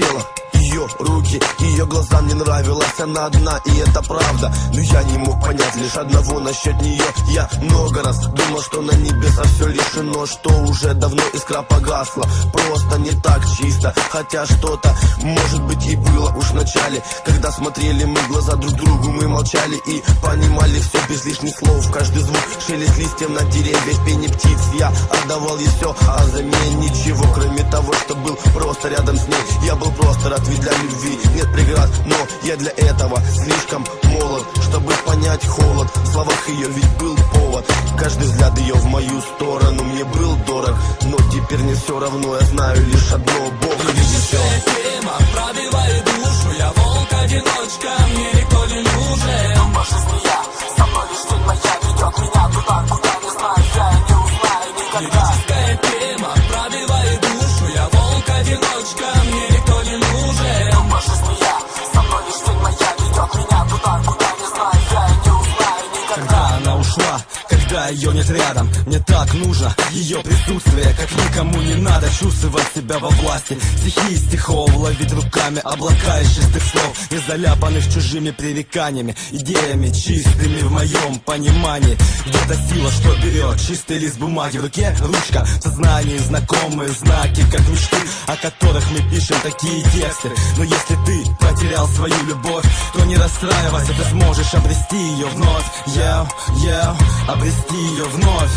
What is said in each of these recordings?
тело, ее руки, ее глаза, мне нравилась она одна, и это правда. Но я не мог понять лишь одного насчет нее. Я много раз думал, что на небесах все решено, что уже давно искра погасла. Просто не так чисто, хотя что-то, может быть, и было уж в начале. Когда смотрели мы в глаза друг другу, мы молчали и понимали все без лишних слов. Каждый звук, шелест листьев на деревьях, пение птиц. Я отдавал ей все, а взамен ничего, кроме того, что был просто рядом с ней. Я был просто рад, ведь для любви нет преград, но я для этого слишком молод, чтобы понять холод. В словах ее ведь был повод. Каждый взгляд ее в мою сторону мне был дорог, но теперь мне все равно, я знаю лишь одно: Бог видит все. Тема пробивает душу, я волк-одиночка, мне никто не нужен. Но по жизни я, со мной лишь тень моя ведет меня туда, куда не знаю, я не узнаю никогда. Лирическая тема пробивает душу, я волк-одиночка, мне никто не нужен. Но по жизни я, со мной лишь тень моя ведет меня туда, куда не знаю, я не узнаю никогда. Когда она ушла, когда ее нет рядом, мне так нужно ее присутствие, как никому не надо чувствовать себя во власти стихии стихов, ловить руками облака из чистых слов, не заляпанных чужими пререканиями, идеями чистыми в моем понимании. Где-то сила, что берет чистый лист бумаги в руке, ручка, в сознании знакомые знаки, как мечты, о которых мы пишем такие тексты. Но если ты потерял свою любовь, то не расстраивайся, ты сможешь обрести ее вновь. Обрести ее вновь.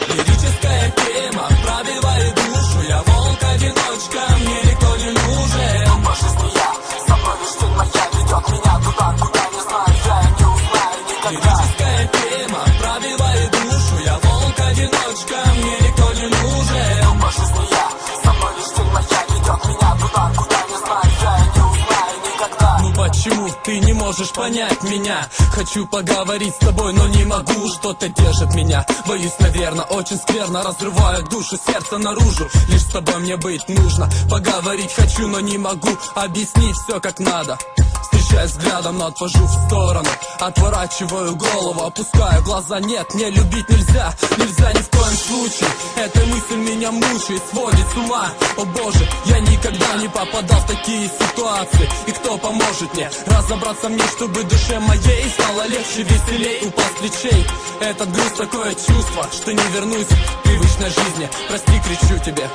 Лирическая тема пробивает душу, я волк-одиночка, мне никто не нужен. Но по жизни я, со мной лишь тень моя ведет меня туда, куда не знаю, я не узнаю никогда. Лирическая тема пробивает душу, я волк-одиночка, мне никто не нужен. Но по жизни я, со мной лишь тень моя ведет меня туда, куда не знаю, я не узнаю никогда. Ну почему ты не можешь понять меня? Хочу поговорить с тобой, но не могу, что-то держит меня. Боюсь, наверное, очень скверно, разрываю душу, сердце наружу. Лишь с тобой мне быть нужно. Поговорить хочу, но не могу объяснить все как надо. Встречаюсь взглядом, но отвожу в сторону, отворачиваю голову, опускаю глаза. Нет, не любить нельзя, нельзя ни в коем случае. Эта мысль меня мучает, сводит с ума. О боже, я никогда не попадал в такие ситуации. И кто поможет мне разобраться мне, чтобы душе моей стало легче, веселей, упал с плечей этот груз, такое чувство, что не вернусь к привычной жизни. Прости, кричу тебе,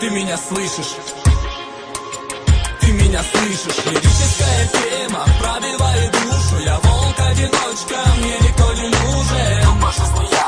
ты меня слышишь? Ты меня слышишь? Лирическая тема пробивает душу, я волк-одиночка, мне никто не нужен. Но по жизни я,